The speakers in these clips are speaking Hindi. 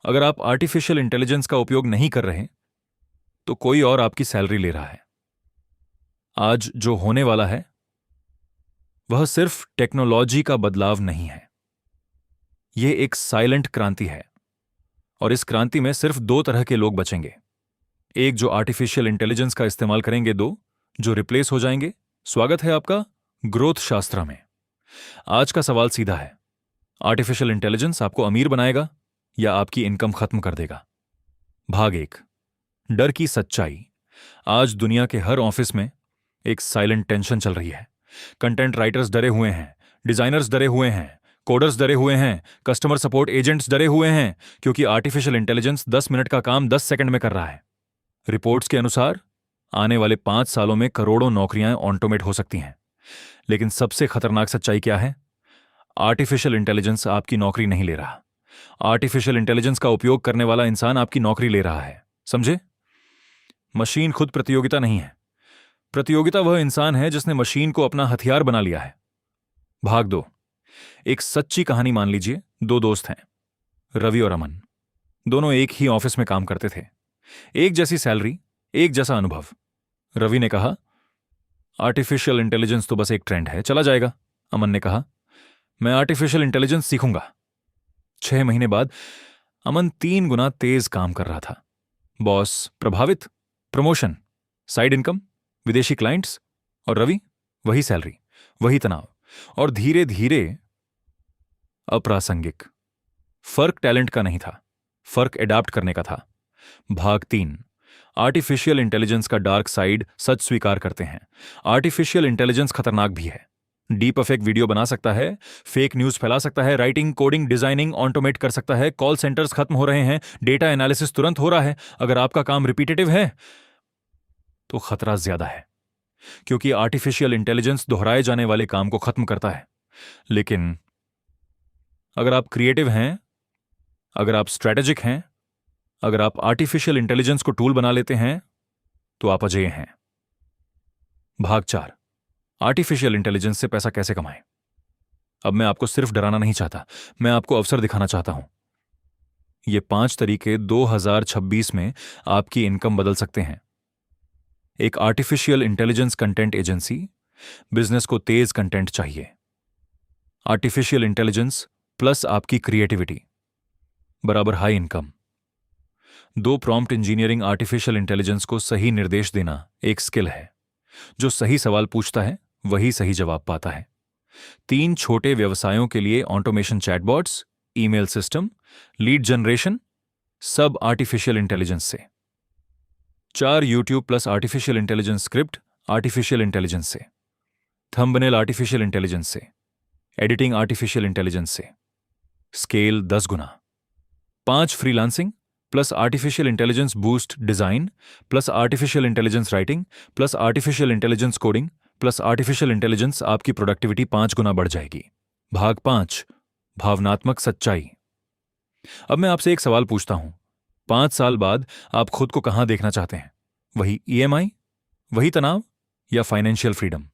अगर आप आर्टिफिशियल इंटेलिजेंस का उपयोग नहीं कर रहे तो कोई और आपकी सैलरी ले रहा है। आज जो होने वाला है वह सिर्फ टेक्नोलॉजी का बदलाव नहीं है, यह एक साइलेंट क्रांति है। और इस क्रांति में सिर्फ दो तरह के लोग बचेंगे, एक जो आर्टिफिशियल इंटेलिजेंस का इस्तेमाल करेंगे, दो जो रिप्लेस हो जाएंगे। स्वागत है आपका ग्रोथ शास्त्र में। आज का सवाल सीधा है, आर्टिफिशियल इंटेलिजेंस आपको अमीर बनाएगा या आपकी इनकम खत्म कर देगा? भाग एक, डर की सच्चाई। आज दुनिया के हर ऑफिस में एक साइलेंट टेंशन चल रही है। कंटेंट राइटर्स डरे हुए हैं, डिजाइनर्स डरे हुए हैं, कोडर्स डरे हुए हैं, कस्टमर सपोर्ट एजेंट्स डरे हुए हैं, क्योंकि आर्टिफिशियल इंटेलिजेंस 10 मिनट का काम 10 सेकंड में कर रहा है। रिपोर्ट्स के अनुसार आने वाले 5 सालों में करोड़ों नौकरियां ऑटोमेट हो सकती हैं। लेकिन सबसे खतरनाक सच्चाई क्या है? आर्टिफिशियल इंटेलिजेंस आपकी नौकरी नहीं ले रहा। आर्टिफिशियल इंटेलिजेंस का उपयोग करने वाला इंसान आपकी नौकरी ले रहा है। समझे? मशीन खुद प्रतियोगिता नहीं है। प्रतियोगिता वह इंसान है जिसने मशीन को अपना हथियार बना लिया है। भाग दो, एक सच्ची कहानी मान लीजिए। दो दोस्त हैं, रवि और अमन। दोनों एक ही ऑफिस में काम करते थे, एक जैसी सैलरी, एक जैसा अनुभव। रवि ने कहा, आर्टिफिशियल इंटेलिजेंस तो बस एक ट्रेंड है, चला जाएगा। अमन ने कहा, मैं आर्टिफिशियल इंटेलिजेंस सीखूंगा। 6 महीने बाद अमन 3 गुना तेज काम कर रहा था। बॉस प्रभावित, प्रमोशन, साइड इनकम, विदेशी क्लाइंट्स, और रवि वही सैलरी, वही तनाव, और धीरे धीरे अप्रासंगिक। फर्क टैलेंट का नहीं था, फर्क एडाप्ट करने का था। भाग 3, आर्टिफिशियल इंटेलिजेंस का डार्क साइड सच स्वीकार करते हैं। आर्टिफिशियल इंटेलिजेंस खतरनाक भी है। डीप फेक वीडियो बना सकता है, फेक न्यूज फैला सकता है, राइटिंग, कोडिंग, डिजाइनिंग ऑटोमेट कर सकता है, कॉल सेंटर्स खत्म हो रहे हैं, डेटा एनालिसिस तुरंत हो रहा है। अगर आपका काम रिपीटेटिव है तो खतरा ज्यादा है, क्योंकि आर्टिफिशियल इंटेलिजेंस दोहराए जाने वाले काम को खत्म करता है। लेकिन अगर आप क्रिएटिव हैं, अगर आप स्ट्रेटेजिक हैं, अगर आप आर्टिफिशियल इंटेलिजेंस को टूल बना लेते हैं तो आप अजेय हैं। भाग 4, आर्टिफिशियल इंटेलिजेंस से पैसा कैसे कमाएं। अब मैं आपको सिर्फ डराना नहीं चाहता, मैं आपको अवसर दिखाना चाहता हूं। ये 5 तरीके 2026 में आपकी इनकम बदल सकते हैं। एक artificial intelligence content agency. Business को तेज कंटेंट चाहिए। आर्टिफिशियल इंटेलिजेंस प्लस आपकी क्रिएटिविटी बराबर high income. 2 prompt engineering. Artificial intelligence को सही निर्देश देना एक स्किल है। जो सही सवाल पूछता है वही सही जवाब पाता है। 3 छोटे व्यवसायों के लिए automation, chatbots, email system, lead generation, सब आर्टिफिशियल इंटेलिजेंस से। 4 YouTube plus artificial intelligence script artificial intelligence से। थंबनेल आर्टिफिशियल इंटेलिजेंस से। एडिटिंग आर्टिफिशियल इंटेलिजेंस से। स्केल 10 गुना। 5 freelancing plus artificial intelligence boost design plus artificial intelligence writing plus artificial intelligence coding plus artificial intelligence. आपकी प्रोडक्टिविटी 5 गुना बढ़ जाएगी। भाग 5, भावनात्मक सच्चाई। अब मैं आपसे एक सवाल पूछता हूं, 5 साल बाद आप खुद को कहां देखना चाहते हैं? वही ईएमआई, वही तनाव, या फाइनेंशियल फ्रीडम?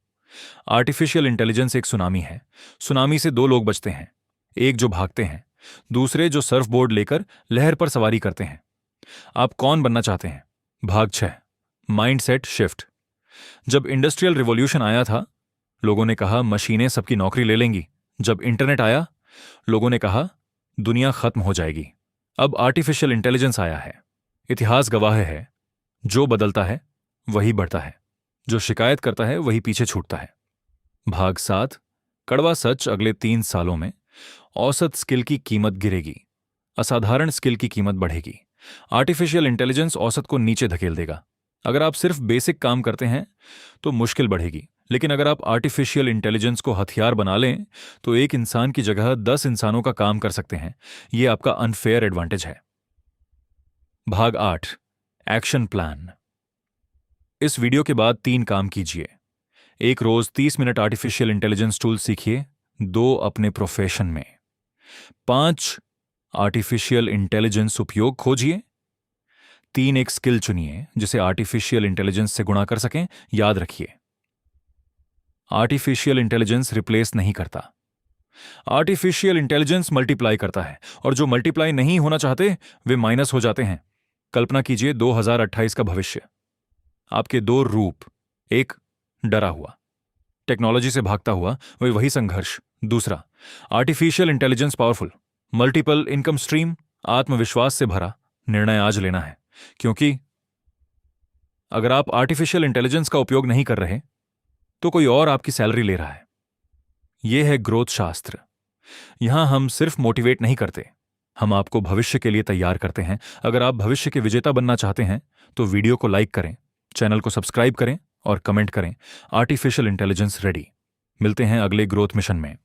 आर्टिफिशियल इंटेलिजेंस एक सुनामी है। सुनामी से 2 लोग बचते हैं, एक जो भागते हैं, दूसरे जो सर्फ बोर्ड लेकर लहर पर सवारी करते हैं। आप कौन बनना चाहते हैं? भाग 6, माइंडसेट शिफ्ट। जब इंडस्ट्रियल रिवॉल्यूशन आया था, लोगों ने कहा मशीनें सबकी नौकरी ले लेंगी। जब इंटरनेट आया, लोगों ने कहा दुनिया खत्म हो जाएगी। अब आर्टिफिशियल इंटेलिजेंस आया है। इतिहास गवाह है, जो बदलता है वही बढ़ता है, जो शिकायत करता है वही पीछे छूटता है। भाग 7, कड़वा सच। अगले 3 सालों में औसत स्किल की कीमत गिरेगी, असाधारण स्किल की कीमत बढ़ेगी। आर्टिफिशियल इंटेलिजेंस औसत को नीचे धकेल देगा। अगर आप सिर्फ बेसिक काम करते हैं तो मुश्किल बढ़ेगी, लेकिन अगर आप आर्टिफिशियल इंटेलिजेंस को हथियार बना लें तो एक इंसान की जगह 10 इंसानों का काम कर सकते हैं। यह आपका अनफेयर एडवांटेज है। भाग 8, एक्शन प्लान। इस वीडियो के बाद 3 काम कीजिए। 1 रोज 30 मिनट आर्टिफिशियल इंटेलिजेंस टूल सीखिए। 2 अपने प्रोफेशन में। 5 आर्टिफिशियल इंटेलिजेंस उपयोग खोजिए। 3 एक स्किल चुनिए जिसे आर्टिफिशियल इंटेलिजेंस से गुणा कर सकें। याद रखिए, आर्टिफिशियल इंटेलिजेंस रिप्लेस नहीं करता, आर्टिफिशियल इंटेलिजेंस मल्टीप्लाई करता है, और जो मल्टीप्लाई नहीं होना चाहते वे माइनस हो जाते हैं। कल्पना कीजिए 2028 का भविष्य। आपके दो रूप, एक डरा हुआ, टेक्नोलॉजी से भागता हुआ, वही संघर्ष। दूसरा, artificial intelligence powerful, multiple income stream, आत्मविश्वास से भरा। निर्णय आज लेना है, क्योंकि अगर आप आर्टिफिशियल इंटेलिजेंस का उपयोग नहीं कर रहे तो कोई और आपकी सैलरी ले रहा है। यह है ग्रोथ शास्त्र। यहां हम सिर्फ मोटिवेट नहीं करते, हम आपको भविष्य के लिए तैयार करते हैं। अगर आप भविष्य के विजेता बनना चाहते हैं तो वीडियो को लाइक करें, चैनल को सब्सक्राइब करें और कमेंट करें, आर्टिफिशियल इंटेलिजेंस रेडी। मिलते हैं अगले ग्रोथ मिशन में।